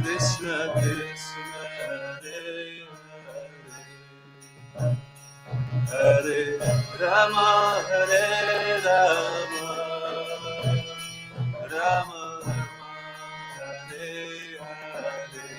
Krishna Krishna Hare Rama Hare Rama Rama Hare Hare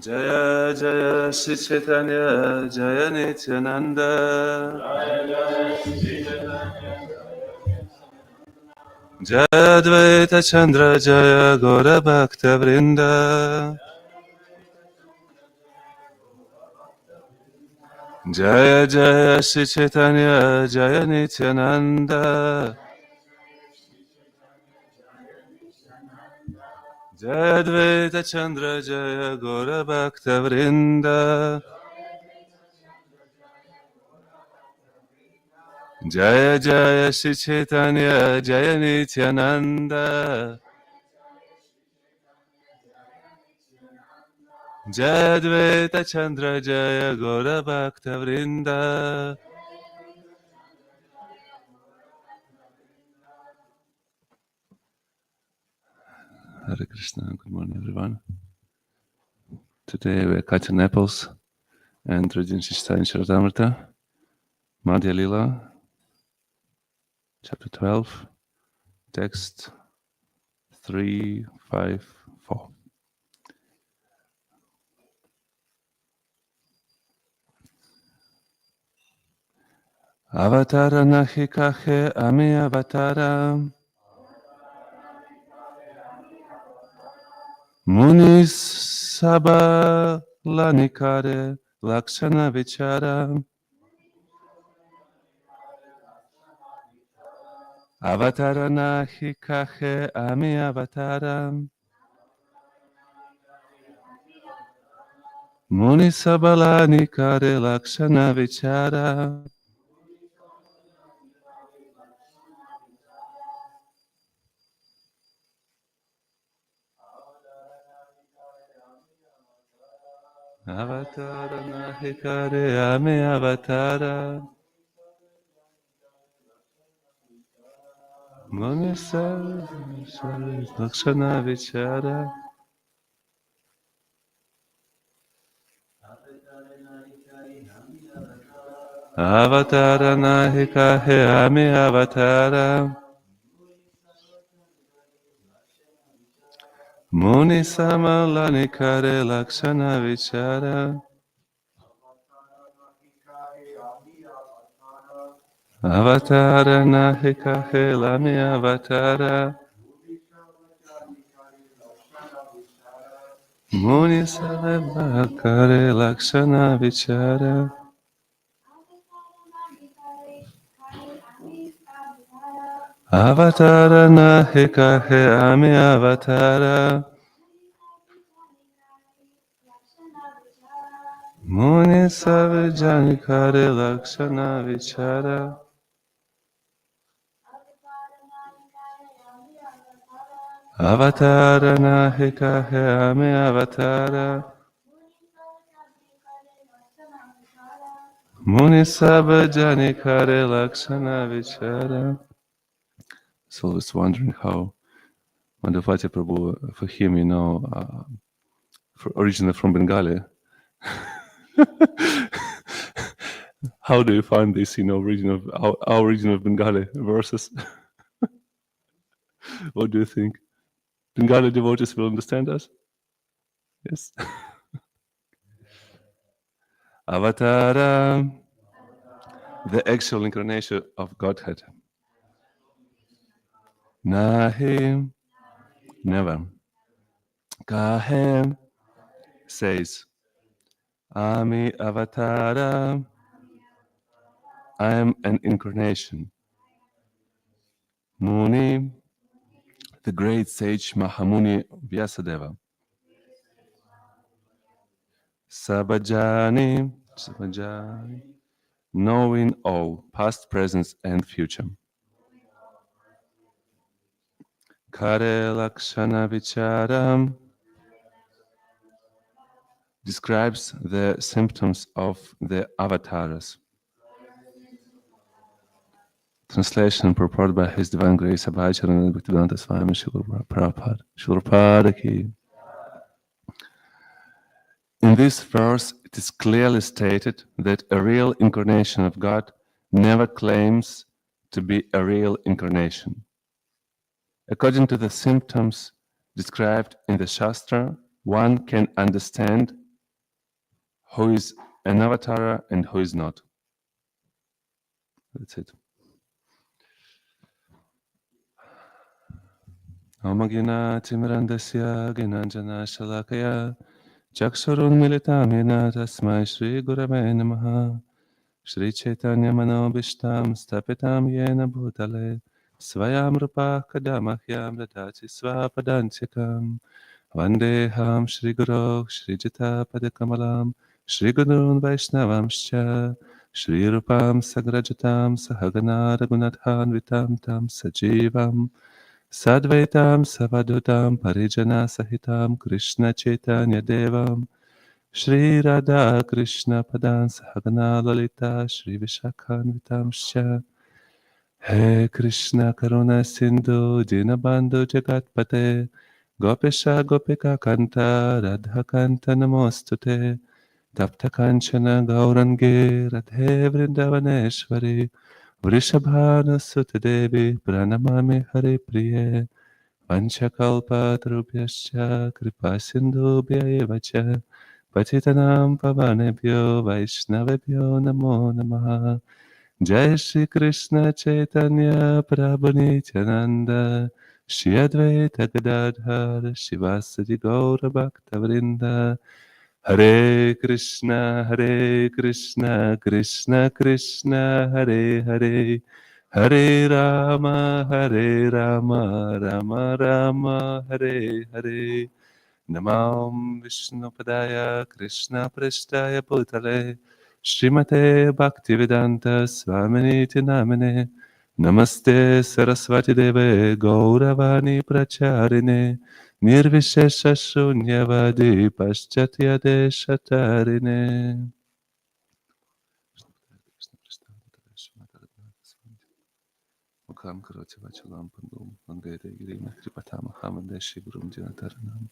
Jaya Jaya Shri Caitanya Jaya Nityananda Jaya Advaita Chandra Jaya Gaura Bhakta Vrinda Jaya Jaya Shri Caitanya Jaya Nityananda Jaya Advaita Chandra Jaya Gaura Bhakta Vrinda Jaya Jaya Shri Caitanya Jaya Nityananda Jaya Advaita Chandra Jaya Gaura Bhakta Vrinda Hare Krishna, good morning everyone. Today we're Katya Naples and reading Shishta in Caritamrita, Madhya Lila, chapter 12, text 354. Avatara nahi kahe ami avatara Munis sabha lanikare lakshana vichara Avatara nahi kahe ami avatara Munis sabha lanikare lakshana vichara Avatara nahi kare ami avatara Manisa lakshana vichara Avatara nahi kahe ami avatara Muni samalani kare lakshana vichara Avatara nahi kahe lami avatara Muni sabha kare lakshana vichara Avatara nahi kahe ami avatara Muni sabha jani kare lakshana vichara Avatara nahi kahe ami avatara Muni sabha jani kare lakshana vichara. So I was wondering how Madhavati Prabhu, for him, originally from Bengali, how do you find this, region of our region of Bengali verses? What do you think? Bengali devotees will understand us? Yes. Avatara, the actual incarnation of Godhead. Nahi, never. Kahe says, Ami Avatara. I am an incarnation. Muni, the great sage Mahamuni Vyasadeva. Sabajani, knowing all, past, present, and future. Kare Lakshana Vicharam describes the symptoms of the avatars. Translation purported by His Divine Grace Abhacharana Bhaktivedanta Swami Srila Prabhupada. Srila Prabhupada ki. In this verse, it is clearly stated that a real incarnation of God never claims to be a real incarnation. According to the symptoms described in the Shastra, one can understand who is an avatar and who is not. That's it. Omagina Timirandasya Ginanjana Shalakaya Chakshurun Militamina Tasmai Shri Gurave Namaha Shri Chaitanya Manobishtam Stapitam Yena Bhutale Svayam Rupa Kadamahyam Dadati Svapadantikam Vandeham Shri Guru Shri Jita Padakamalam Shri Gurun Vaishnavamscha Shri Rupam Sagrajatam Sahagana Raghunathan Vitam Tam Sajivam Sadvaitam Savadutam Parijana Sahitam Krishna Chaitanya Devam Shri Radha Krishna Padan Sahagana Lalita Shri Vishakhanvitam Sha He Krishna Karuna Sindhu Dinabandhu Jagatpate Gopesha Gopika Kanta Radha Kanta Namostute Tapta Kanchana Gaurangi Radhe Vrindavaneshwari Vrishabhana Sutta Devi Pranamami Hari Priye Vanchakalpatarubhyascha Kripasindhubhya eva cha Patitanam pavanebhyo Vaishnavebhyo namo namaha Jai Shri Krishna Chaitanya Prabhu Nityananda Shri Advaita Gadadhar Shivasadi Gaura Bhakta Vrinda Hare Krishna Krishna Krishna Hare Hare Hare Rama Rama Rama Hare Hare Namam Vishnu Padaya Krishna Prasthaya Bhutale Srimate Bhaktivedanta Swaminiti Namine Namaste Saraswati Deve Gauravani Pracharine Nirvishesha Shunyavadi Paschatya Deshatarine. Mukam Karoti Vachalam Pandum Mangade Girima Tripatama Hamandeshi Gurum Dinataranam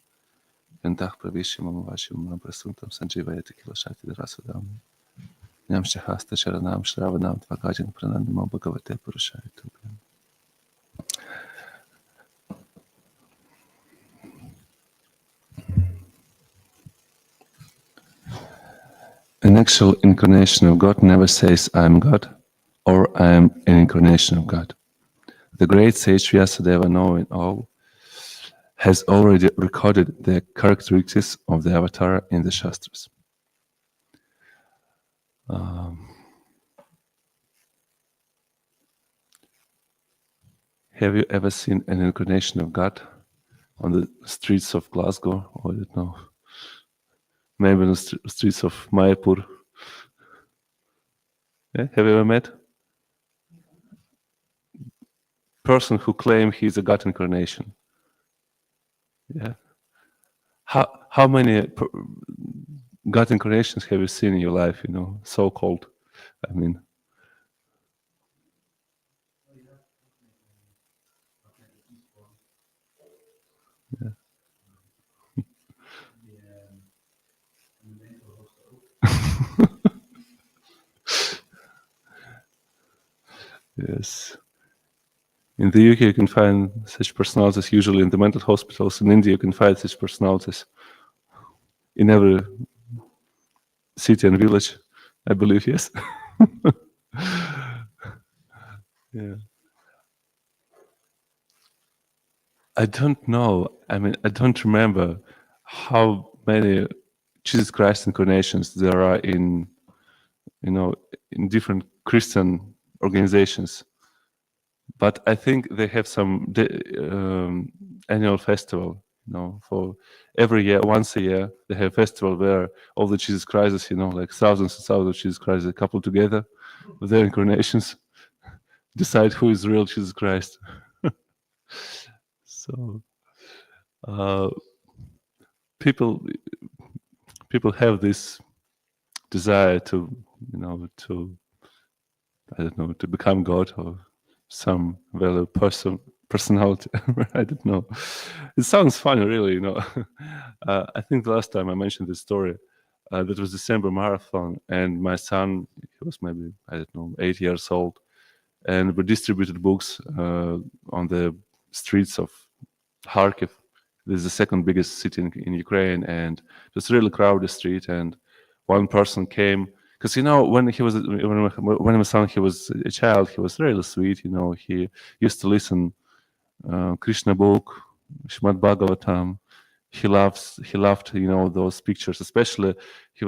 Yantach Pravishimam Vashimam Prasuntam Sanjivayati Kilashati Rasudam Nyam Shahasta Sharanam Shravanam Tvakajin Pranandamam Bhagavate Purushayatubhyam. An actual incarnation of God never says I am God or I am an incarnation of God. The great sage Vyasadeva, knowing all, has already recorded the characteristics of the avatar in the Shastras. Have you ever seen an incarnation of God on the streets of Glasgow, or I don't know, maybe on the streets of Mayapur? Yeah? Have you ever met person who claim he's a God incarnation? Yeah. How many God incarnations have you seen in your life? You know, so-called. I mean, yeah. Yes. In the UK, you can find such personalities usually in the mental hospitals. In India, you can find such personalities in every city and village, I believe, yes. Yeah. I don't know. I mean, I don't remember how many Jesus Christ incarnations there are in, in different Christian organizations. But I think they have some annual festival, for every year, once a year, they have a festival where all the Jesus Christs, like thousands and thousands of Jesus Christs, they couple together with their incarnations, decide who is the real Jesus Christ. So people have this desire to, to, I don't know, to become God or some value personality. I don't know. It sounds funny, really. I think the last time I mentioned this story, that was December marathon, and my son, he was maybe, I don't know, 8 years old, and we distributed books on the streets of Kharkiv. This is the second biggest city in Ukraine, and it was a really crowded street. And one person came, because when my son, he was a child, he was really sweet. He used to listen Krishna book, Shrimad Bhagavatam. He loved those pictures, especially he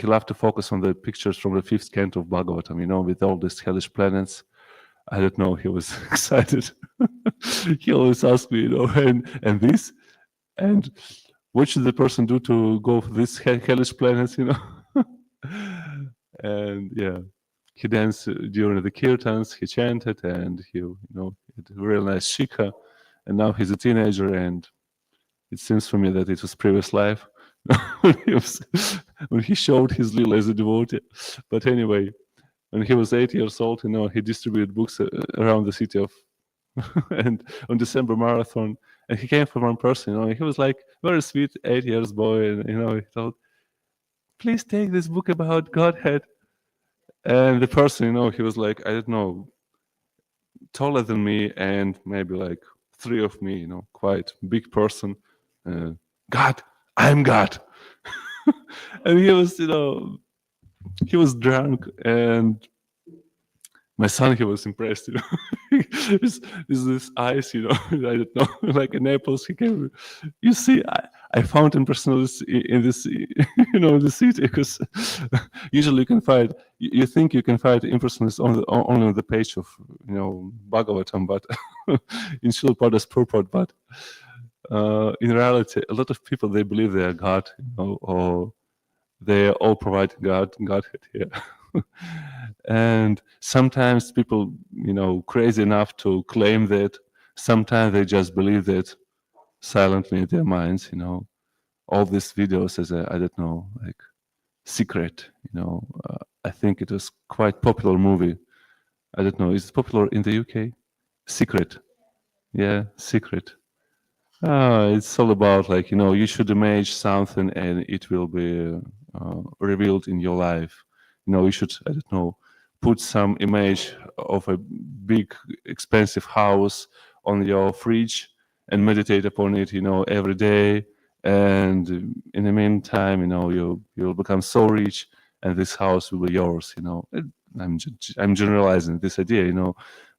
loved to focus on the pictures from the fifth canto of Bhagavatam, with all these hellish planets. I don't know, he was excited. He always asked me, and this, and what should the person do to go for these hellish planets, And yeah, he danced during the kirtans, he chanted, and he, had a real nice shikha. And now he's a teenager, and it seems for me that it was previous life when he showed his lila as a devotee. But anyway, when he was 8 years old, he distributed books around the city of, and on December marathon, and he came from one person, he was like very sweet 8 years boy, and he thought, please take this book about Godhead. And the person, he was like, I don't know, taller than me, and maybe like 3 of me, quite big person. God, I'm God. And he was, he was drunk, and my son, he was impressed, Is this eyes, I don't know, like an apples. He came, you see, I found impersonalism in this, in the city, because usually you can find, you think you can find impersonalists only on the page of, Bhagavatam, but in Srila Prabhupada's purport, but in reality, a lot of people, they believe they are God, or they are all providing Godhead here. And sometimes people, crazy enough to claim that. Sometimes they just believe that silently in their minds. All these videos as I don't know, like Secret. I think it was quite popular movie. I don't know. Is it popular in the UK? Secret. Yeah, Secret. It's all about like you should image something and it will be revealed in your life. You should, I don't know, put some image of a big expensive house on your fridge and meditate upon it, every day. And in the meantime, you'll become so rich, and this house will be yours. I'm generalizing this idea,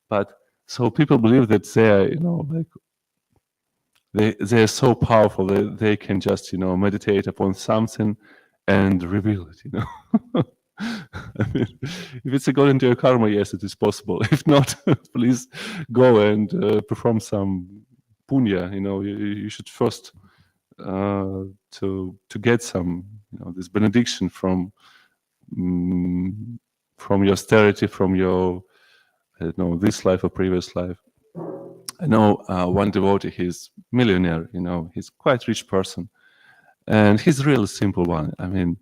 but so people believe that they are, like they're so powerful that they can just meditate upon something and reveal it. I mean, if it's according to your karma, yes, it is possible. If not, please go and perform some punya. You should first to get some this benediction from your austerity, from your, I don't know, this life or previous life. I know one devotee, he's millionaire, he's quite rich person, and he's a really simple one. I mean,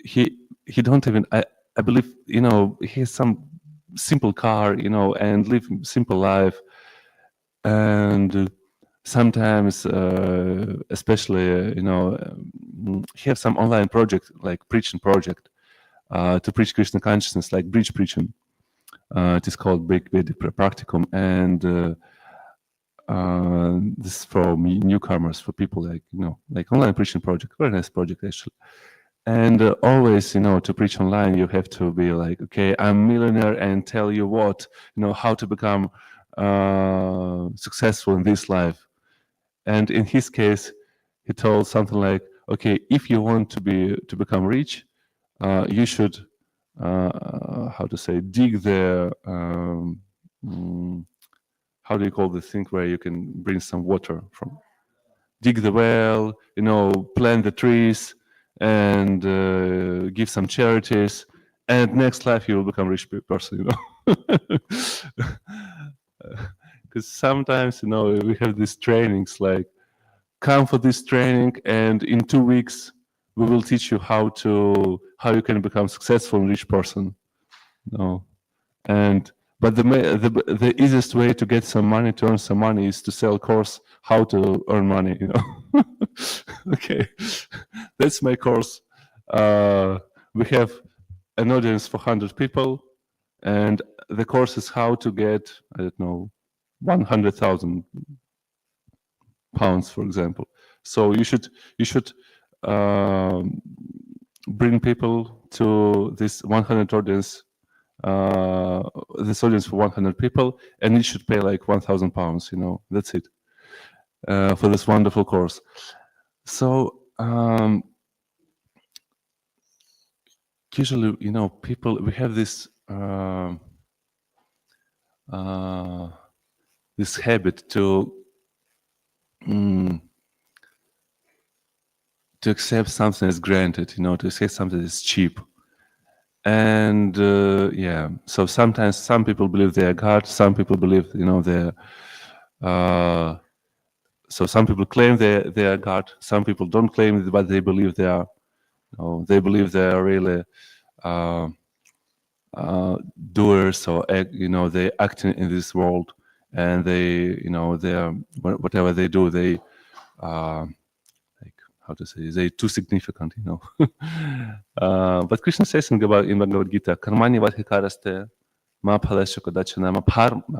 he don't even, I believe, he has some simple car, and live simple life. And sometimes, especially, he have some online project, like preaching project, to preach Krishna consciousness, like bridge preaching. It is called Big Vedic Practicum, and this is for newcomers, for people like online preaching project, very nice project actually. And always, to preach online, you have to be like, okay, I'm a millionaire, and tell you what, how to become successful in this life. And in his case, he told something like, okay, if you want to become rich, you should how to say, dig the how do you call the thing where you can bring some water from? Dig the well, plant the trees, and give some charities. And next life you will become a rich person, Because sometimes, we have these trainings like, come for this training, and in 2 weeks we will teach you how you can become successful and rich person. And but the easiest way to get some money, to earn some money, is to sell course how to earn money. Okay, that's my course. We have an audience for 100 people, and the course is how to get, I don't know, 100,000 pounds, for example. So you should bring people to this 100 audience. This audience for 100 people, and you should pay like 1,000 pounds. That's it for this wonderful course. So usually, people, we have this this habit to accept something as granted, to accept something as cheap. And so sometimes some people believe they are God, some people believe, they're so some people claim they are God, some people don't claim it, but they believe they are. They believe they are really doers, or they acting in this world, and they, they are, whatever they do, they like, how to say, they too significant, but Krishna says in Bhagavad Gita, karmani vadhikaraste ma phalesya kadachana ma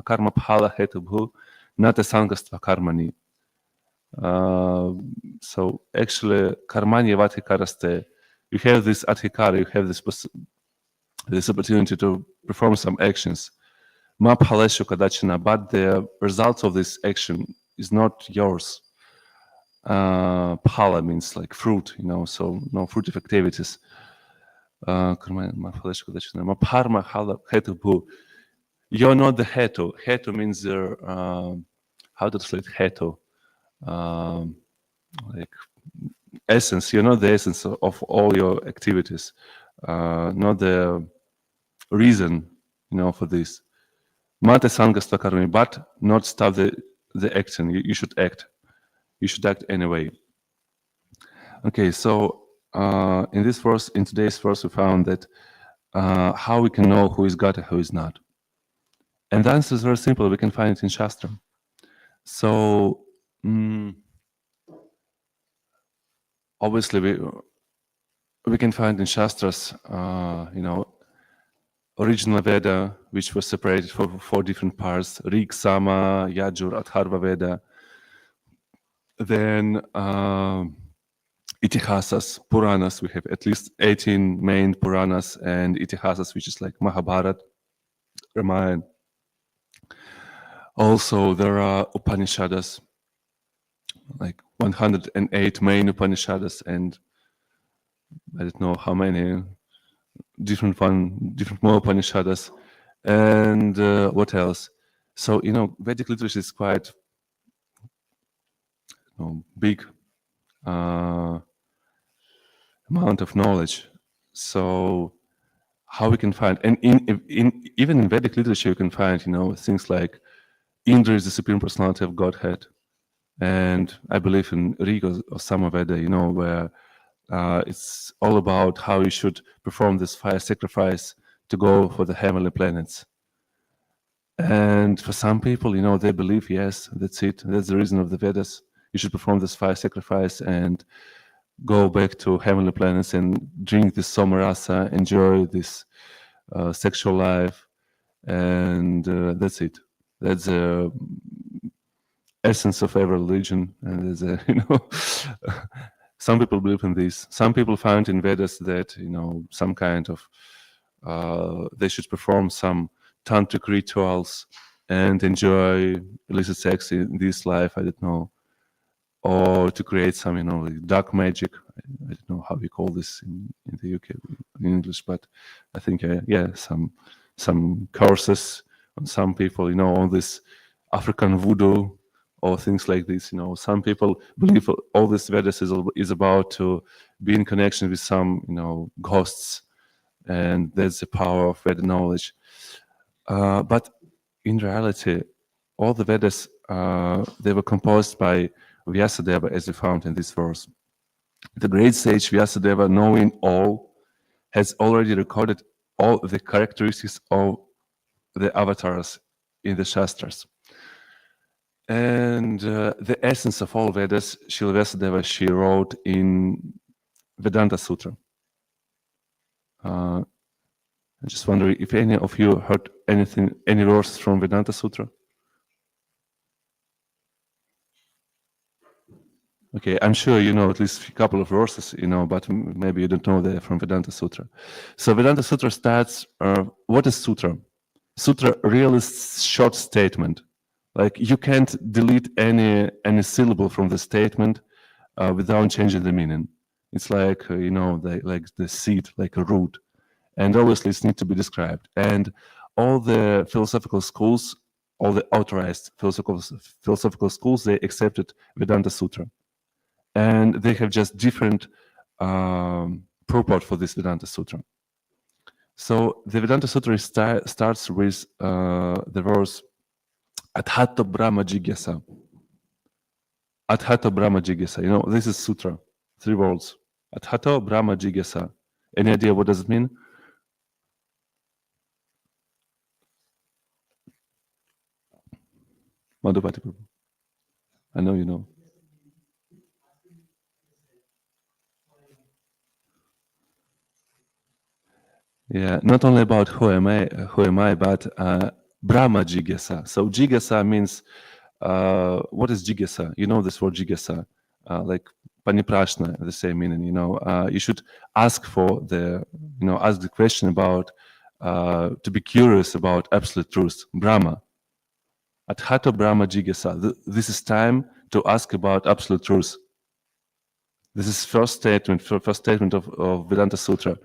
karma phala hetubhu nata sangastva karmani. So actually, karmani vadhikaraste, you have this adhikara, you have this opportunity to perform some actions. Ma phalesya kadachana, but the results of this action is not yours. Phala means like fruit, so no fruitive activities. You're not the hetu. Hetu means how to translate hetu? Like essence. You're not the essence of all your activities. Not the reason, for this. Mate sangastva karmi, but not stop the action. You should act. You should act anyway. Okay, so in today's verse, we found that how we can know who is God and who is not. And the answer is very simple. We can find it in Shastra. So obviously we can find in Shastras, original Veda, which was separated for 4 different parts: Rig, Sama, Yajur, Atharva Veda. Then Itihasas, Puranas. We have at least 18 main Puranas and Itihasas, which is like Mahabharata, Ramayana. Also, there are Upanishads, like 108 main Upanishads, and I don't know how many different more Upanishads. And what else? So, Vedic literature is quite big amount of knowledge. So how we can find, and even in Vedic literature, you can find, things like Indra is the Supreme Personality of Godhead. And I believe in Riga or Samaveda, where it's all about how you should perform this fire sacrifice to go for the heavenly planets. And for some people, they believe, yes, that's it. That's the reason of the Vedas. You should perform this fire sacrifice and go back to heavenly planets and drink this somarasa, enjoy this sexual life, and that's it. That's the essence of every religion. And there's some people believe in this. Some people find in Vedas that some kind of they should perform some tantric rituals and enjoy illicit sex in this life. I don't know. or to create some, like dark magic. I don't know how we call this in the UK in English, but I think, some curses on some people, on this African voodoo or things like this. Some people believe all this Vedas is about to be in connection with some, ghosts, and that's the power of Veda knowledge. But in reality, all the Vedas, they were composed by Vyasadeva, as we found in this verse. The great sage Vyasadeva, knowing all, has already recorded all the characteristics of the avatars in the Shastras. And the essence of all Vedas, Srila Vyasadeva, she wrote in Vedanta Sutra. I just wonder if any of you heard any verse from Vedanta Sutra? Okay, I'm sure you know at least a couple of verses, but maybe you don't know they're from Vedanta Sutra. So Vedanta Sutra starts, what is Sutra? Sutra really is short statement. Like you can't delete any syllable from the statement without changing the meaning. It's like, like the seed, like a root. And obviously it needs to be described. And all the philosophical schools, all the authorized philosophical schools, they accepted Vedanta Sutra. And they have just different purport for this Vedanta Sutra. So the Vedanta Sutra starts with the verse Adhato Brahma Jigyasa. Adhato Brahma Jigyasa. This is Sutra, 3 words. Adhato Brahma Jigyasa. Any idea what does it mean? Madhupati Prabhu. I know you know. Yeah, not only about who am I, but Brahma Jigyasa. So Jigyasa means, what is Jigyasa? You know this word Jigyasa, like Paniprashna, the same meaning. You should ask for ask the question about, to be curious about absolute truth, Brahma. Adhato Brahma Jigyasa. This is time to ask about absolute truth. This is first statement of Vedanta Sutra.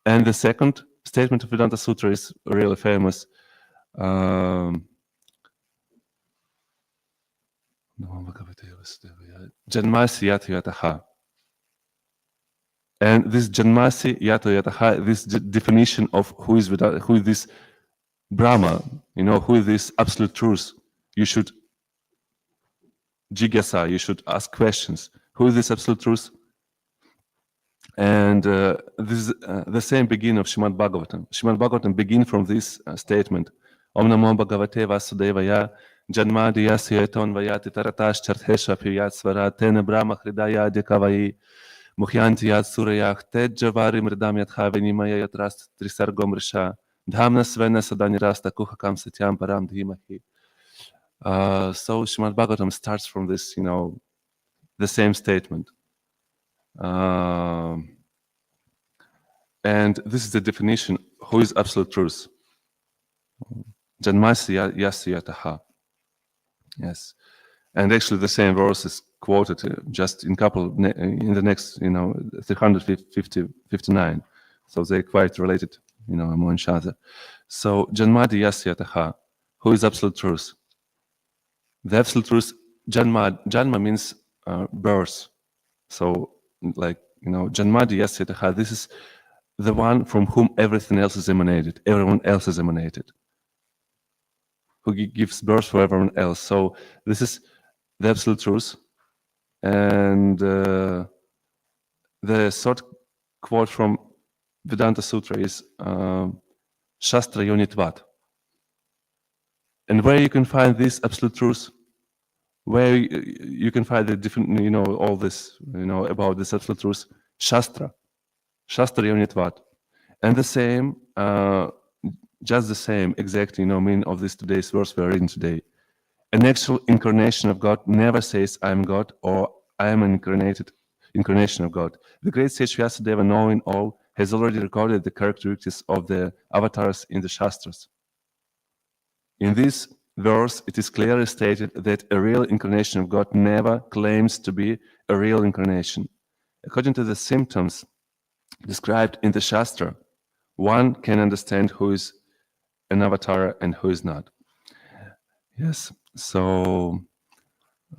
And the second statement of Vedanta Sutra is really famous. Janmasi Yato Yataha. And this Janmasi Yato Yataha, this definition of who is this Brahma, who is this absolute truth. You should jigyasa, you should ask questions. Who is this absolute truth? And this is the same beginning of Srimad Bhagavatam. Srimad Bhagavatam begins from this statement. Om Namo Bhagavate Vasudevaya Janmadi Yasyeton Vayati Taratash Charthesha Piyat Svara Tena Brahma Hridaya Dekavai Muhyanti Yat Surayach Tej Javari Mridam Yatha Venimaya Yatrast Trisargom Risha Dhamna Svena Sadani Rasta Kuhakam Satyam Param Dhimahi. So Srimad Bhagavatam starts from this, the same statement. And this is the definition, who is absolute truth. Janmasi Yasyataha. Yes. And actually the same verse is quoted just in the next, 359. So they're quite related, among each other. So Janmadi Yasyataha, who is absolute truth? The absolute truth, Janma means birth. So Janmadi Yasyataha, this is the one from whom everything else is emanated. Everyone else is emanated. Who gives birth for everyone else. So this is the absolute truth. And the short quote from Vedanta Sutra is Shastra Yonitvat. And where you can find this absolute truth, where you can find the different, all this, about this absolute truth, Shastra Yonitvat. And the same, just the same exact, meaning of this today's verse we are reading today. An actual incarnation of God never says I am God or I am an incarnation of God. The great sage Vyasadeva, knowing all, has already recorded the characteristics of the avatars in the Shastras. In this, verse, it is clearly stated that a real incarnation of God never claims to be a real incarnation. According to the symptoms described in the Shastra, one can understand who is an avatar and who is not. Yes, so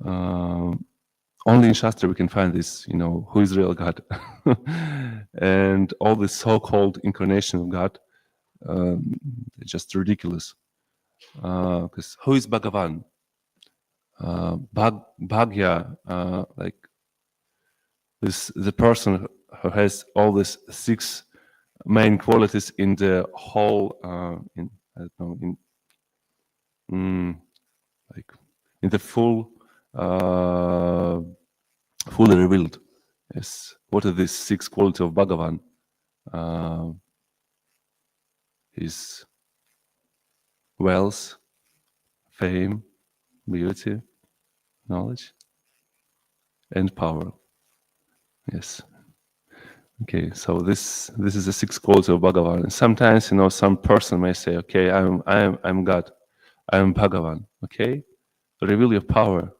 only in Shastra we can find this, who is real God. And all this so-called incarnation of God, it's just ridiculous. Because who is Bhagavan? Bhagya, like this, the person who has all these 6 main qualities in the whole, in the full, fully revealed. Yes. What are these 6 qualities of Bhagavan? His wealth, fame, beauty, knowledge, and power. Yes. Okay, so this is the 6 qualities of Bhagavan. And sometimes, some person may say, "Okay, I'm God, I'm Bhagavan." Okay, reveal your power.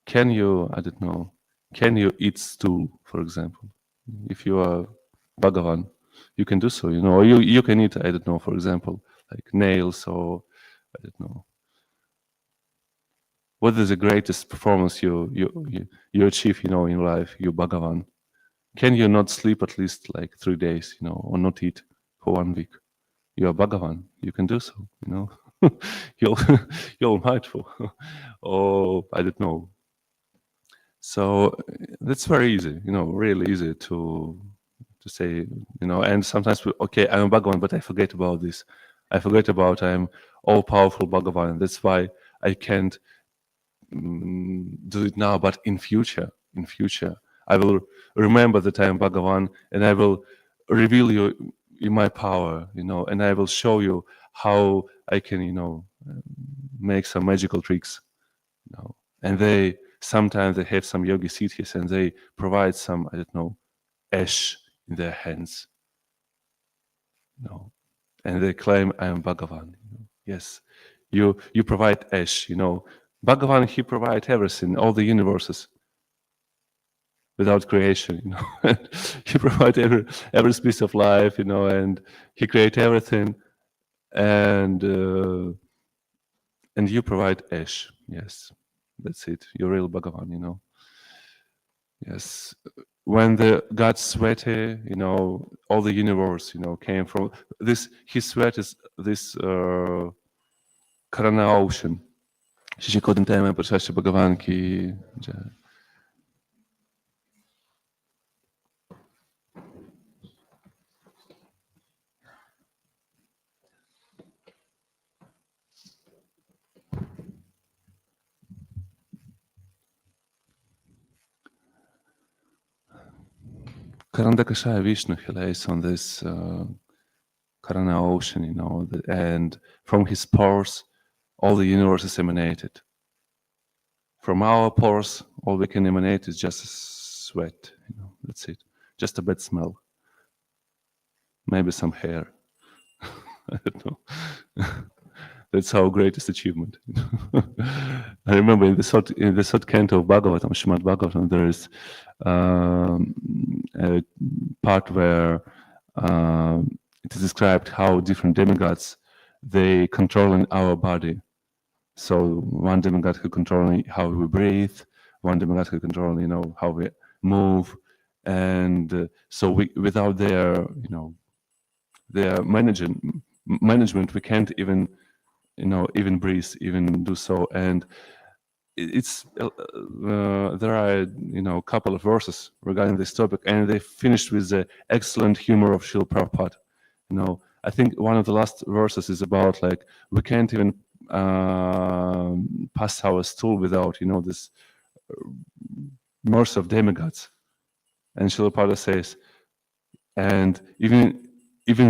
Can you, I don't know, can you eat stool, for example? If you are Bhagavan, you can do so. Or you can eat, I don't know, for example, like nails, or I don't know. What is the greatest performance you achieve, in life? You Bhagavan. Can you not sleep at least like 3 days, or not eat for 1 week? You are Bhagavan. You can do so, you're mindful. Or I don't know. So that's very easy, really easy to say, and sometimes I'm Bhagavan, but I forget about this. I forget about I'm all-powerful Bhagavan. That's why I can't do it now, but in future, I will remember that I am Bhagavan, and I will reveal you in my power, and I will show you how I can, make some magical tricks, and sometimes they have some yogi siddhis, and they provide some, I don't know, ash in their hands, and they claim I am Bhagavan. Yes, you provide ash, Bhagavan, he provides everything, all the universes, without creation, he provides every piece of life, and he creates everything, and you provide ash. Yes, that's it. You're real Bhagavan, Yes, when the God sweaty, all the universe, came from this. His sweat is this Krsna ocean. Shri Caitanya Prasasya Bhagavan ki jai. Karandakashaya Vishnu, he lays on this Krsna ocean, and from his pores, all the universe is emanated. From our pores, all we can emanate is just sweat, that's it. Just a bad smell. Maybe some hair. I don't know. That's our greatest achievement. I remember in the third canto of Bhagavatam, Srimad Bhagavatam, there is a part where it is described how different demigods, they controlling our body. So one demigod who controlling how we breathe, one demigod who controlling, how we move, and so without their, their management, we can't even, even breathe, even do so. And it's there are, a couple of verses regarding this topic, and they finished with the excellent humor of Srila Prabhupada. I think one of the last verses is about like we can't even pass our stool without, this mercy of demigods. And Srila Prabhupada says, and even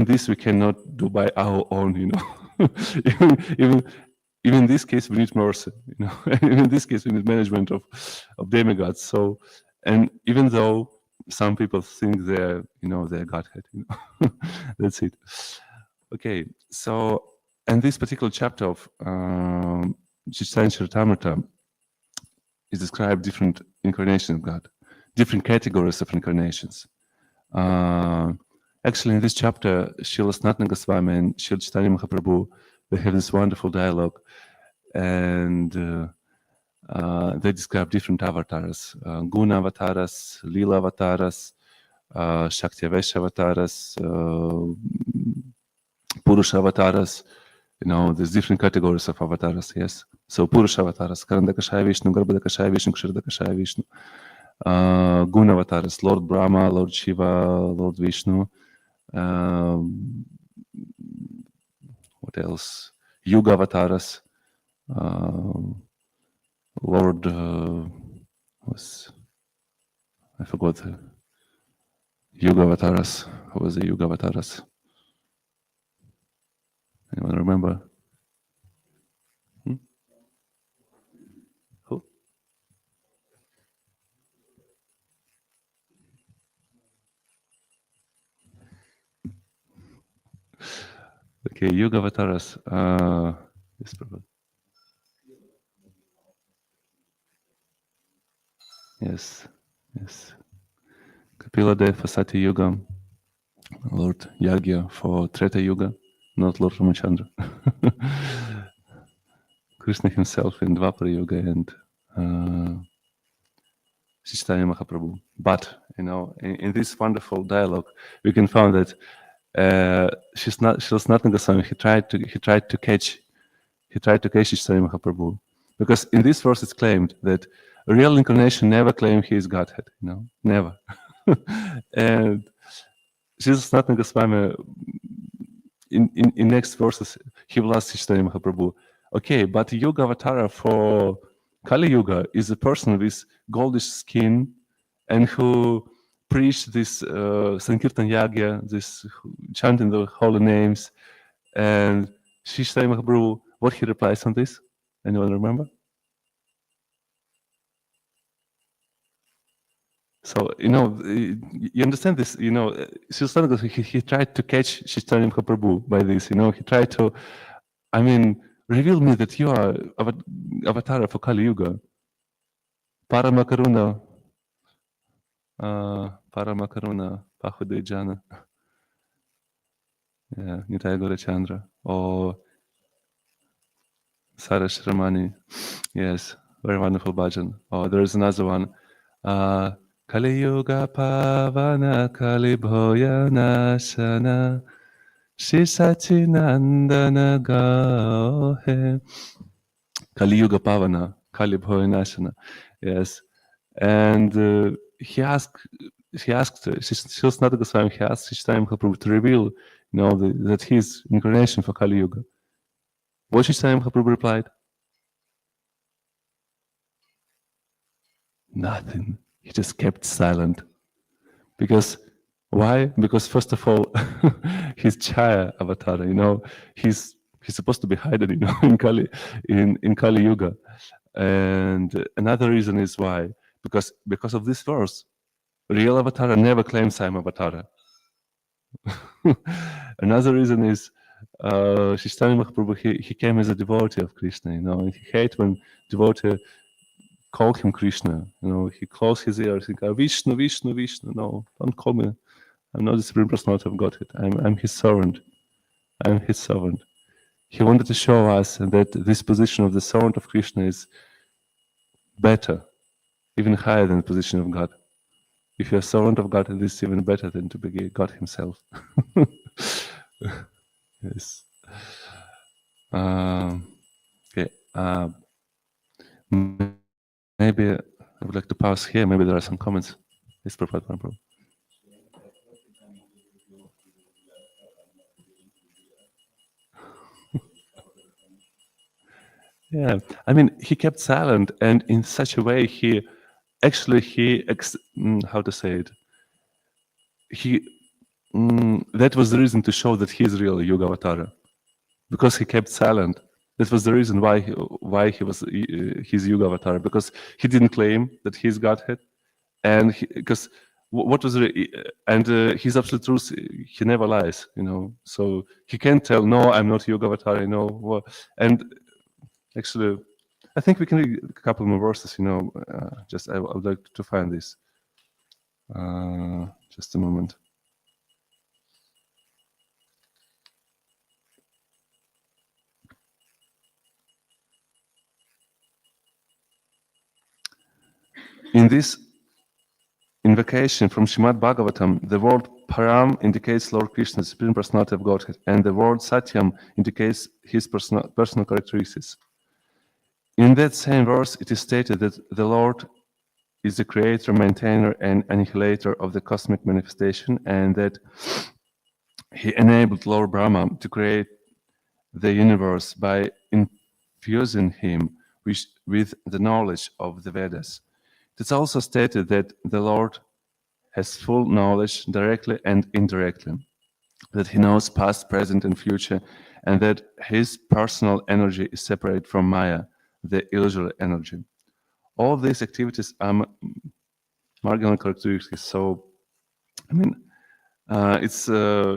this we cannot do by our own, even in this case we need mercy, even in this case we need management of demigods. So, and even though some people think they're, they're Godhead, that's it. Okay, so And this particular chapter of Chaitanya Caritamrita is described different incarnations of God, different categories of incarnations. Actually, in this chapter, Srila Sanatana Goswami and Srila Chaitanya Mahaprabhu, they have this wonderful dialogue, and they describe different avatars, Guna avatars, Lila avatars, Shakti Vaishya avatars, Purusha avatars. You know, there's different categories of avatars, yes. So Purusha avatars, Karandakashaya Vishnu, Garbhadakashaya Vishnu, Kshiradakashaya Vishnu. Guna avatars, Lord Brahma, Lord Shiva, Lord Vishnu. What else? Yuga avatars. Lord, I forgot the Yuga avatars. Who was the Yuga avatars? Anyone remember? Who? Okay, Yuga avatars. Yes, probably. Yes, yes. Kapila Dev for Sati Yuga, Lord Yagya for Treta Yuga, not Lord Ramachandra. Krishna himself in Dvapara Yuga and Chaitanya Mahaprabhu. But, you know, in this wonderful dialogue, we can find that she was not in the song. He tried to catch Chaitanya Mahaprabhu, because in this verse it's claimed that a real incarnation never claimed he is Godhead. You know, never. And Jesus Sanatana Goswami in next verses he will ask Chaitanya Mahaprabhu, okay, but Yoga Avatara for Kali Yuga is a person with goldish skin and who preached this Sankirtan Yagya, this chanting the holy names. And Chaitanya Mahaprabhu, what he replies on this? Anyone remember? So, you know, you understand this, you know, he tried to catch Chaitanya Mahaprabhu by this, you know, he tried to, I mean, reveal me that you are Avatara for Kali Yuga. Paramakaruna, Pahudejana. Yeah, Nitaya Gaurachandra. Or Sarash Ramani. Yes, very wonderful bhajan. Oh, there is another one. Kali Yuga Pavana Kali Bhoyana Shana Shishati Nandana Gahe. Kali Yuga Pavana Kali Bhoyana Shana. Yes. And he asked Srila Goswami, he asked Chaitanya Mahaprabhu to reveal, you know, that he is incarnation for Kali Yuga. What Chaitanya Mahaprabhu replied? Nothing. He just kept silent. Because why? Because first of all, he's Chaya Avatara. You know, he's supposed to be hidden, you know, in Kali Yuga. And another reason is why, because of this verse, real Avatara never claims I'm Avatara. Another reason is Chaitanya Mahaprabhu, he came as a devotee of Krishna, you know, and he hates when devotee call him Krishna, you know, he closed his ears and goes, Vishnu, Vishnu, Vishnu, no, don't call me. I'm not the Supreme Personality of Godhead. I'm his servant. I'm his servant. He wanted to show us that this position of the servant of Krishna is better, even higher than the position of God. If you're a servant of God, this is even better than to be God himself. Yes. Okay. Maybe I would like to pause here. Maybe there are some comments. Yes, Prabhupada. Yeah, I mean, he kept silent, and in such a way, how to say it? That was the reason to show that he is real Yoga Avatara, because he kept silent. That was the reason why he was his Yoga Avatar, because he didn't claim that he's Godhead, and because what was and his absolute truth, he never lies, so he can't tell, no, I'm not yoga avatar, and actually I think we can read a couple more verses, just I would like to find this, just a moment. In this invocation from Srimad Bhagavatam, the word Param indicates Lord Krishna, the Supreme Personality of Godhead, and the word Satyam indicates his personal characteristics. In that same verse, it is stated that the Lord is the creator, maintainer, and annihilator of the cosmic manifestation, and that he enabled Lord Brahma to create the universe by infusing him with the knowledge of the Vedas. It's also stated that the Lord has full knowledge directly and indirectly, that he knows past, present, and future, and that his personal energy is separate from Maya, the illusory energy. All these activities are marginal characteristics. So, I mean, it's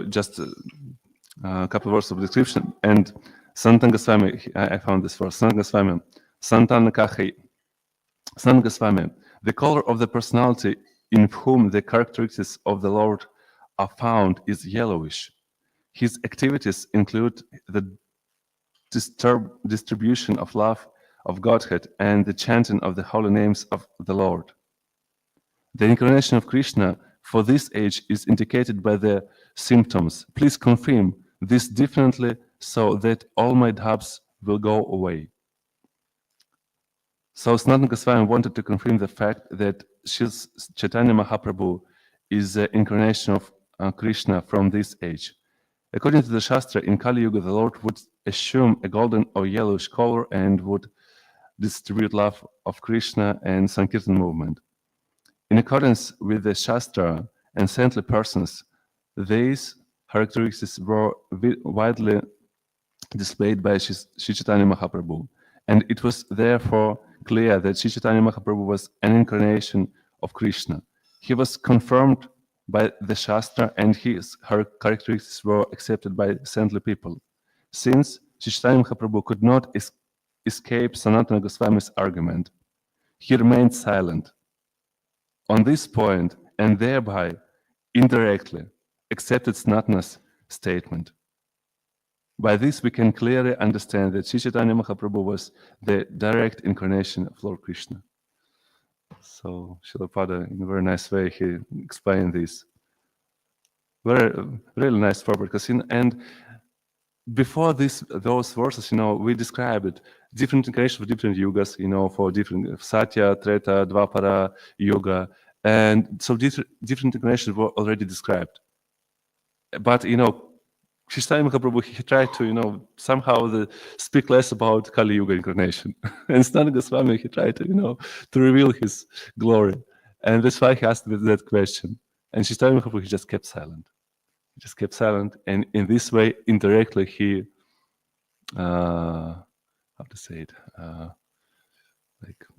just a couple of words of description. And Sanatana Goswami, I found this verse, Sanatana Goswami, Santana Kahi, Sanatana Goswami, the color of the personality in whom the characteristics of the Lord are found is yellowish. His activities include the distribution of love of Godhead and the chanting of the holy names of the Lord. The incarnation of Krishna for this age is indicated by the symptoms. Please confirm this definitely so that all my doubts will go away. So Sanatana Goswami wanted to confirm the fact that Chaitanya Mahaprabhu is the incarnation of Krishna from this age. According to the Shastra, in Kali Yuga, the Lord would assume a golden or yellowish color and would distribute love of Krishna and Sankirtan movement. In accordance with the Shastra and saintly persons, these characteristics were widely displayed by Sri Chaitanya Mahaprabhu, and it was therefore clear that Sri Chaitanya Mahaprabhu was an incarnation of Krishna. He was confirmed by the Shastra, and his characteristics were accepted by saintly people. Since Sri Chaitanya Mahaprabhu could not escape Sanatana Goswami's argument, he remained silent on this point and thereby indirectly accepted Sanatana's statement. By this, we can clearly understand that Sri Chaitanya Mahaprabhu was the direct incarnation of Lord Krishna. So, Srila Pada, in a very nice way, he explained this. Really nice forward, because and before those verses, we described it, different incarnations for different yugas, for different Satya, Treta, Dvapara, Yuga, and so different incarnations were already described. But Sri Chaitanya Mahaprabhu, he tried to, somehow speak less about Kali Yuga incarnation. And Sanatana Goswami, he tried to, to reveal his glory. And that's why he asked that question. And Sri Chaitanya Mahaprabhu, he just kept silent. He just kept silent. And in this way, indirectly, he, how to say it,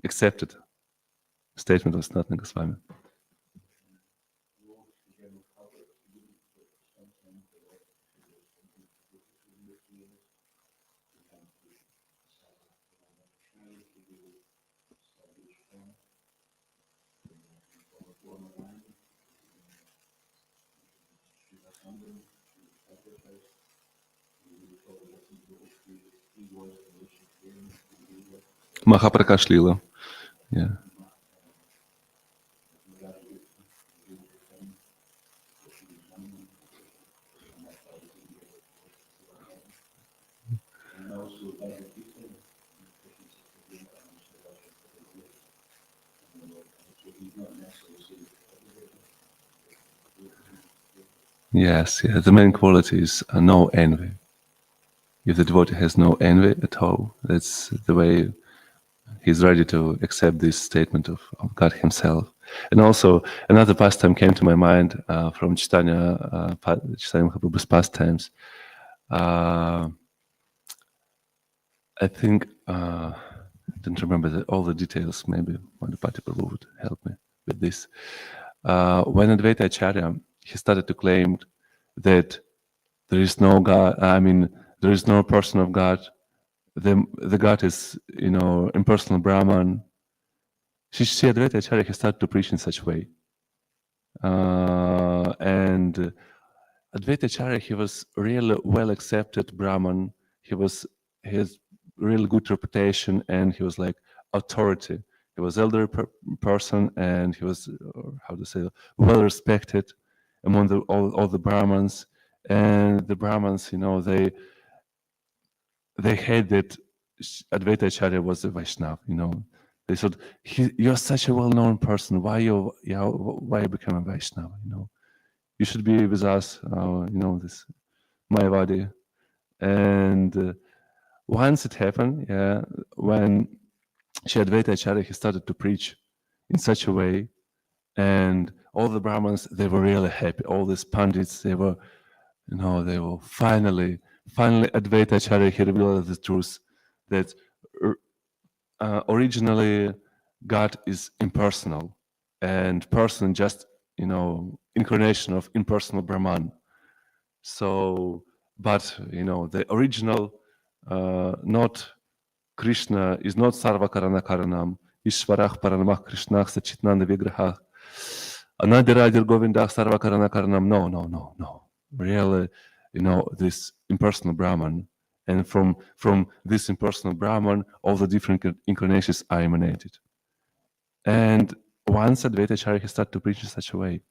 accepted the statement of Sanatana Goswami. Mahaprakash Lila. Yeah. Yes, yeah. The main quality is no envy. If the devotee has no envy at all, that's the way he's ready to accept this statement of God himself. And also, another pastime came to my mind from Chaitanya Mahaprabhu's pastimes. I think, I don't remember all the details, maybe Madhupati Prabhu would help me with this. when Advaita Acharya, he started to claim that there is no God, there is no person of God, the God is, impersonal Brahman. Shri Advaita Acharya, he started to preach in such a way. And Advaita Acharya, he was really well accepted Brahman. He has really good reputation, and he was like authority. He was elderly person, and he was well respected among all the Brahmins. And the Brahmins, they hate that Advaita Acharya was a Vaishnava. They said, "You're such a well-known person. Why you become a Vaishnava? You should be with us. This Mayavadi." And once it happened, when Shri Advaita Acharya, he started to preach in such a way, and all the Brahmins, they were really happy. All these Pandits, they were finally Advaita Acharya, he revealed the truth that originally God is impersonal, and person just incarnation of impersonal Brahman. So, but the original, not Krishna is not Sarva Karana Karanam, Ishvarach Paranamach Krishnach Sachitnanda Vigrahach, Anadiradir Govindach Sarva Karana Karanam. No. Really, this impersonal Brahman. And from this impersonal Brahman, all the different incarnations are emanated. And once Advaita Acharya, he started to preach in such a way.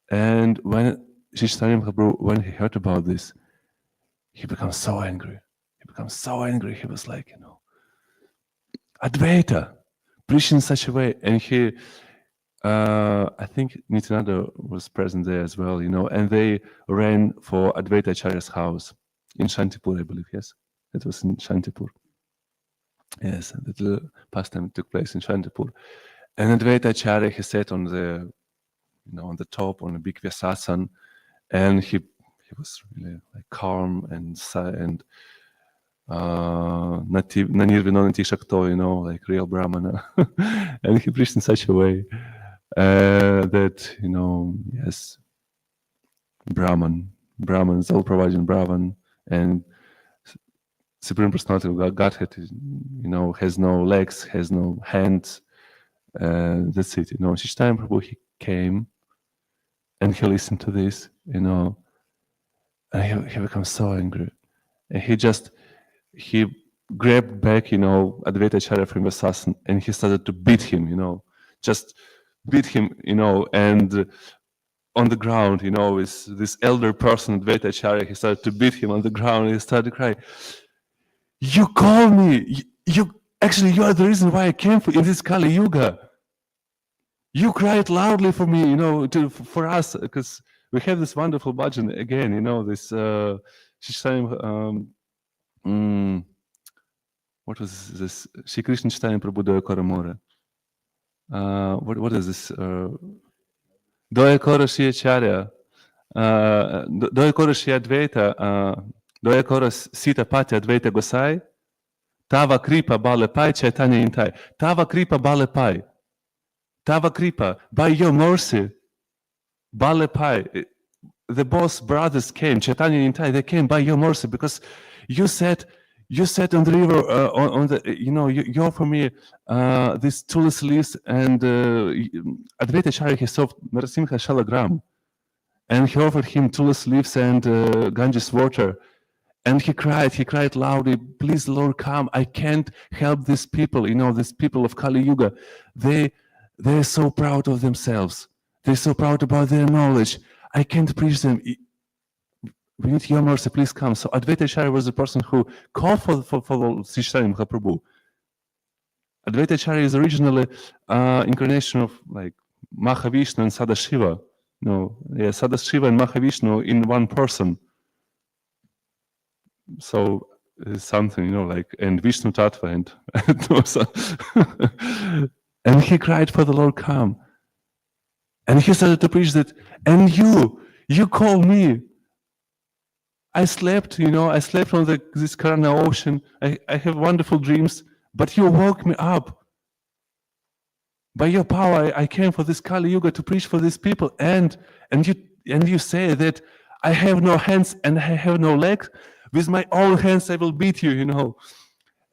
And when Sri Chaitanya Mahaprabhu, when he heard about this, he becomes so angry. He was like, Advaita, preaching in such a way. And he, I think Nityananda was present there as well, and they ran for Advaita Acharya's house in Shantipur, I believe, yes? It was in Shantipur. Yes, the pastime took place in Shantipur. And Advaita Acharya, he sat on the, on the top, on a big Vyasasan, and he was really like calm and like real Brahmana. And he preached in such a way that, yes, Brahmans, all providing Brahman, and Supreme Personality of Godhead, has no legs, has no hands. That's it. Sri Chaitanya Prabhu, he came and he listened to this, and he becomes so angry, and he grabbed back, Advaita Acharya from the Sasan, and he started to beat him, just beat him, and on the ground, with this elder person, Advaita Acharya, he started to beat him on the ground, and he started to cry, "You call me, you are the reason why I came in this Kali Yuga. You cried loudly for me, for us, because we have this wonderful bhajan again, this what was this? Shri Krishna Chaitanya Prabhu Doya Kora More. What is this? Doya Kora Shri Acharya. Doya Kora Shri Advaita. Doya Kora Sita Pati Advaita Gosai. Tava Kripa Balepai Chaitanya Intai. Tava Kripa Balepai. Tava Kripa, by your mercy, Balepai, the both brothers came, Chaitanya and Intai, they came by your mercy, because you said on the river, on the, you offer me these tulsi leaves, and Advaita Acharya, he saw Narasimha Shalagram, and he offered him tulsi leaves and Ganges water, and he cried loudly, "Please, Lord, come, I can't help these people, these people of Kali Yuga, they're so proud of themselves. They're so proud about their knowledge. I can't preach them. We need your mercy, please come." So Advaita Acharya was the person who called for Sri Chaitanya Mahaprabhu. Advaita Acharya is originally incarnation of like Mahavishnu and Sadashiva. Sadashiva and Mahavishnu in one person. So it's something, like, and Vishnu Tattva and and he cried for the Lord come. And he started to preach that, and you call me. I slept, I slept on this Karana ocean. I have wonderful dreams, but you woke me up. by your power, I came for this Kali Yuga to preach for these people, and you say that I have no hands and I have no legs. With my own hands, I will beat you,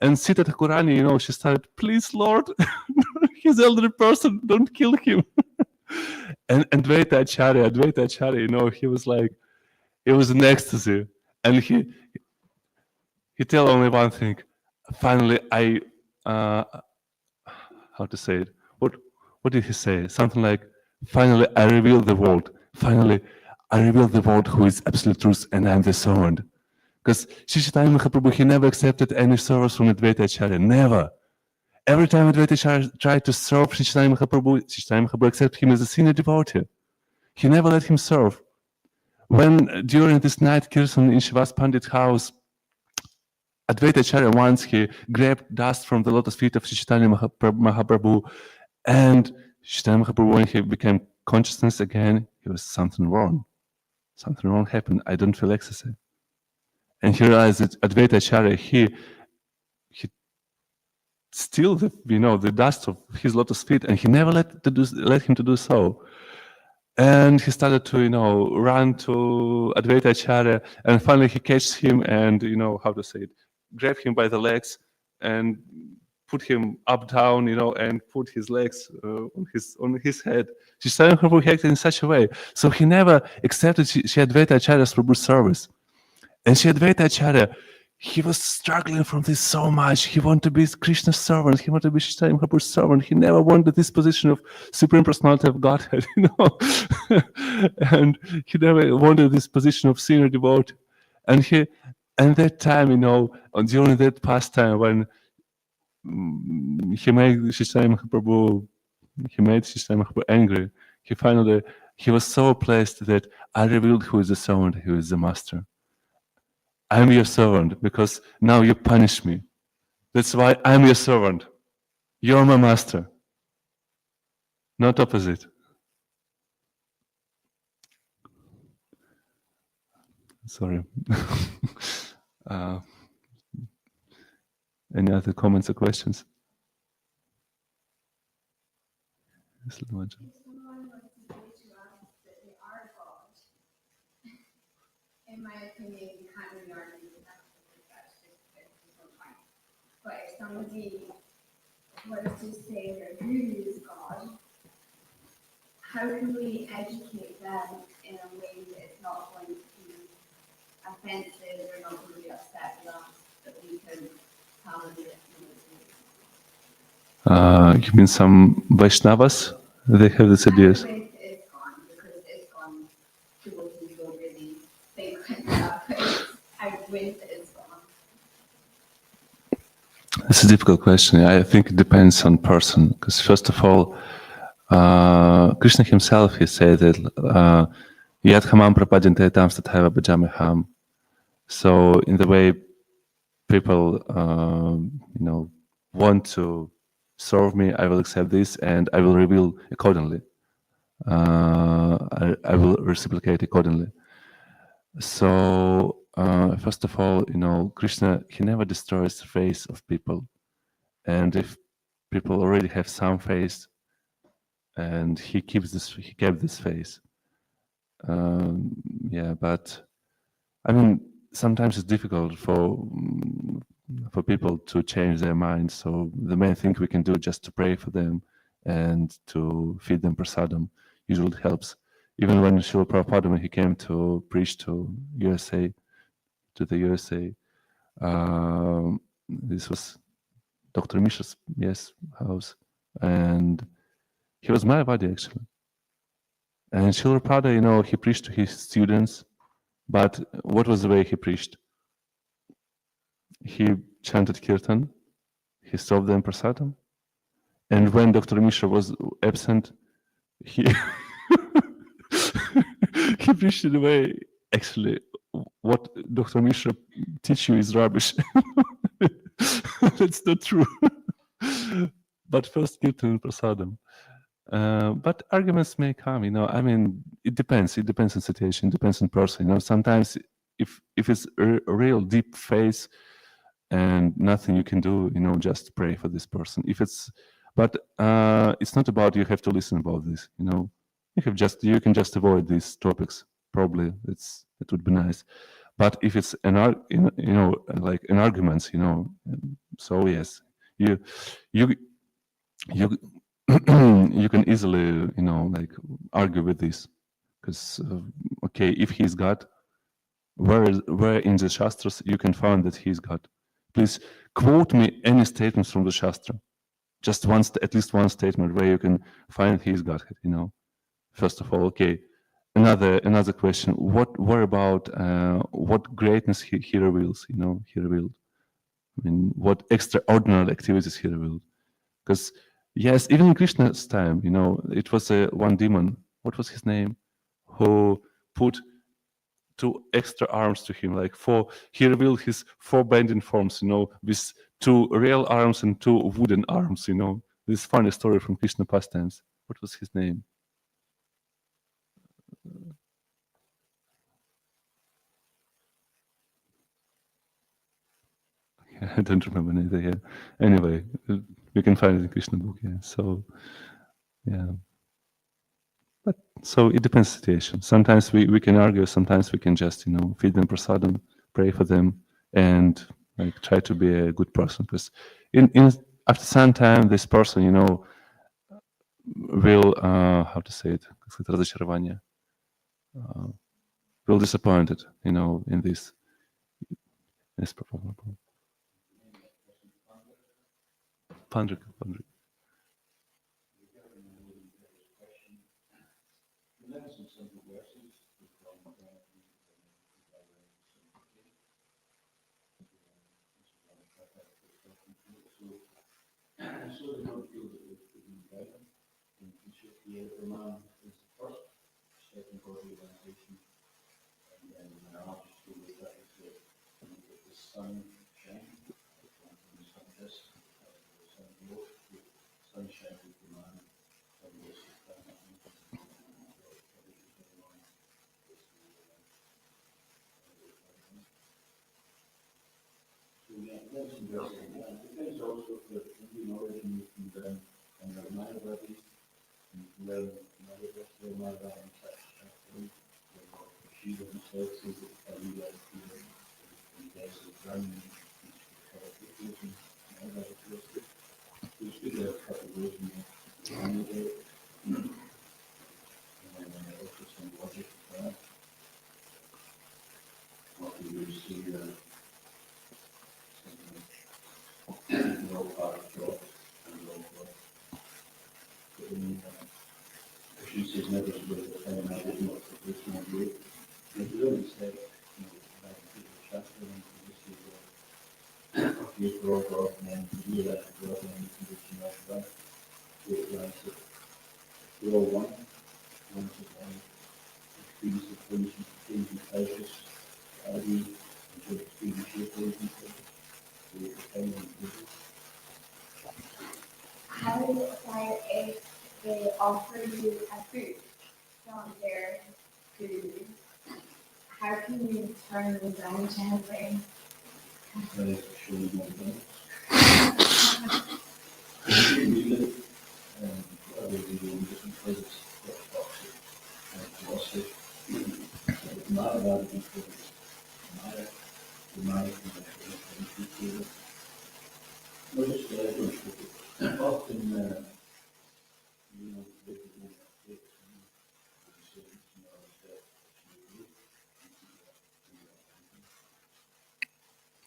And Sita Thakurani, she started, please, Lord, he's an elderly person, don't kill him. And Advaita Acharya, he was like, it was an ecstasy. And he tell only one thing. Finally, how to say it? What did he say? Something like, finally, I revealed the world. Finally, I revealed the world who is absolute truth, and I'm the servant. Because Sri Chaitanya Mahaprabhu, he never accepted any service from Advaita Acharya. Never. Every time Advaita Acharya tried to serve Sri Chaitanya Mahaprabhu accepted him as a senior devotee. He never let him serve. When during this night Kirtan in Shivas Pandit's house, Advaita Acharya once he grabbed dust from the lotus feet of Sri Chaitanya Mahaprabhu, and Sri Chaitanya Mahaprabhu, when he became consciousness again, he was something wrong. Something wrong happened. I don't feel ecstasy. And he realized that Advaita Acharya, he steal the dust of his lotus feet, and he never let him to do so. And he started to run to Advaita Acharya, and finally he catches him and grab him by the legs and put him up down, and put his legs on his head. Sri Chaitanya Mahaprabhu acted in such a way, so he never accepted Sri Advaita Acharya's Prabhu service. And Sri Advaita Acharya, he was struggling from this so much. He wanted to be Krishna's servant. He wanted to be Sri Chaitanya Mahaprabhu's servant. He never wanted this position of Supreme Personality of Godhead, and he never wanted this position of senior devotee. And that time, during that pastime when he made Sri Chaitanya Mahaprabhu angry, he was so pleased that I revealed who is the servant, who is the master. I'm your servant because now you punish me. That's why I'm your servant. You're my master. Not opposite. Sorry. Any other comments or questions? Yes, in my opinion, you can't really argue with that. That's just no point. But if somebody was to say their guru is God, how can we educate them in a way that it's not going to be offensive or not going to be upset with us, that we can challenge it? You mean some Vaishnavas? They have these ideas. It's a difficult question. I think it depends on person. Because first of all, Krishna himself, he said that Yad hamam prapadinte tam tathaiva bhajameham. So in the way people want to serve me, I will accept this and I will reveal accordingly. I will reciprocate accordingly. So first of all, Krishna, he never destroys the face of people. And if people already have some face, and he kept this face. But I mean, sometimes it's difficult for people to change their minds. So the main thing we can do just to pray for them and to feed them prasadam usually helps. Even when Srila Prabhupada, when he came to preach to the USA, this was Dr. Mishra's house, and he was Mayavadi actually. And Srila Prabhupada, he preached to his students, but what was the way he preached? He chanted kirtan, he served them prasadam, and when Dr. Mishra was absent, he he preached in a way, actually, what Dr. Mishra teach you is rubbish. That's not true. But first kirtan and prasadam. But arguments may come, I mean, it depends. It depends on situation, it depends on person. Sometimes if it's a real deep phase and nothing you can do, just pray for this person. If it's But it's not about you have to listen about this. You can just avoid these topics. Probably it would be nice. But if it's like an arguments, so yes, you you you you can easily like argue with this, because okay, if he's God, where in the Shastras you can find that he's God? Please quote me any statements from the Shastra. Just at least one statement where you can find his Godhead. First of all, okay. Another question. What about what greatness he reveals? He revealed. I mean, what extraordinary activities he revealed? Because yes, even in Krishna's time, it was one demon. What was his name? Who put two extra arms to him, like he revealed his four bending forms, with two real arms and two wooden arms, This funny story from Krishna pastimes. What was his name? I don't remember neither. Yeah. Anyway, you can find it in Krishna book. Yeah. So, yeah. But so it depends on the situation. Sometimes we can argue. Sometimes we can just feed them prasadam, pray for them, and like try to be a good person. Because in after some time, this person will how to say it, разочарование, will disappointed in this. Pandrik. How do you decide if they offer you a food from their food? How can you turn them down gently?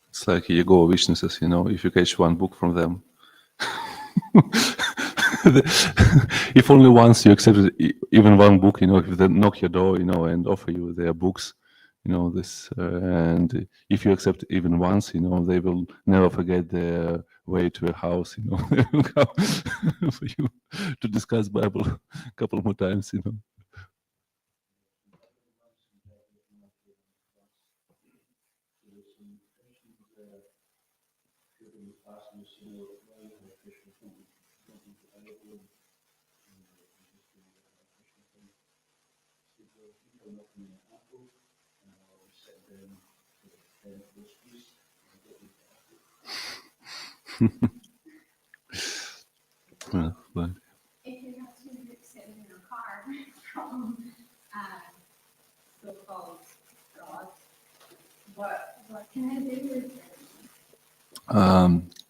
It's like Yegova witnesses, if you catch one book from them. If only once you accepted even one book, if they knock your door, and offer you their books, this, and if you accept even once, they will never forget their way to a house, they will come for you to discuss Bible a couple more times,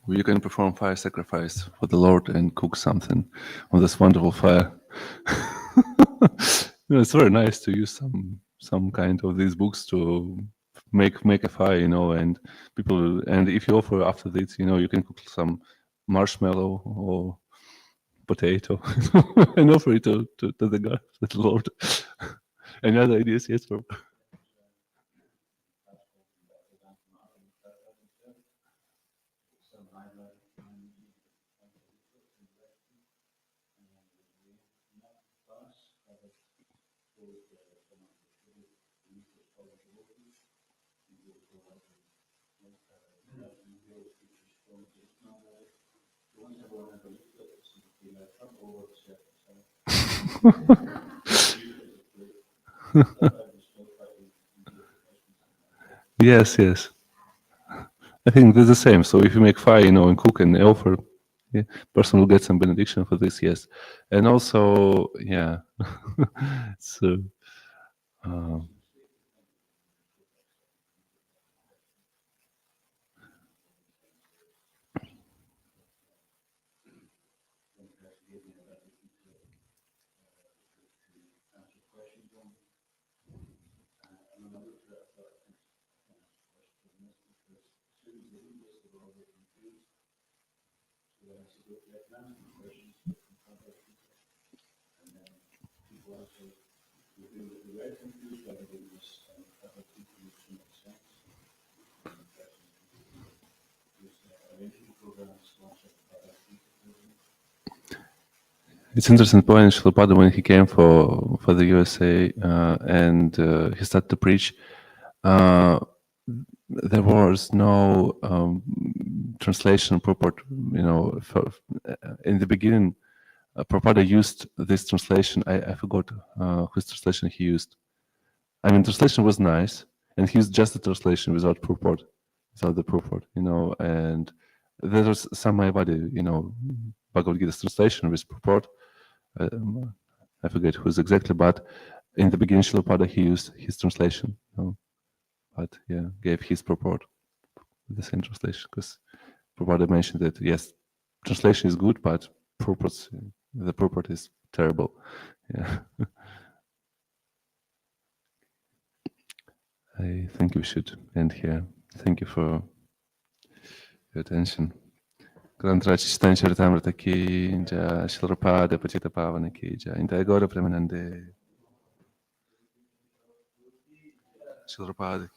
You can perform fire sacrifice for the Lord and cook something on this wonderful fire. It's very nice to use some kind of these books to make a fire, and people. And if you offer after this, you can cook some marshmallow or potato and offer it to the God, to the Lord. Any other ideas? Yes, bro. Yes, yes. I think they're the same. So if you make fire, and cook and offer, yeah, person will get some benediction for this. Yes, and also, yeah. So it's interesting point. Srila when he came for the USA and he started to preach, there was no translation purport. In the beginning, Prabhupada used this translation. I forgot whose translation he used. I mean, translation was nice, and he used just the translation without purport, without the purport. And there was some Mayavadi, Bhagavad Gita's translation with purport. I forget who's exactly, but in the beginning, Srila Prabhupada, he used his translation, but yeah, gave his purport with the same translation, because Prabhupada mentioned that yes, translation is good, but the purport is terrible. Yeah. I think we should end here. Thank you for your attention. Caitanya Caritamrita ki jai, Srila Prabhupada Pachita Pavana ki jai, Indaya Gaura Premanande. Srila Prabhupada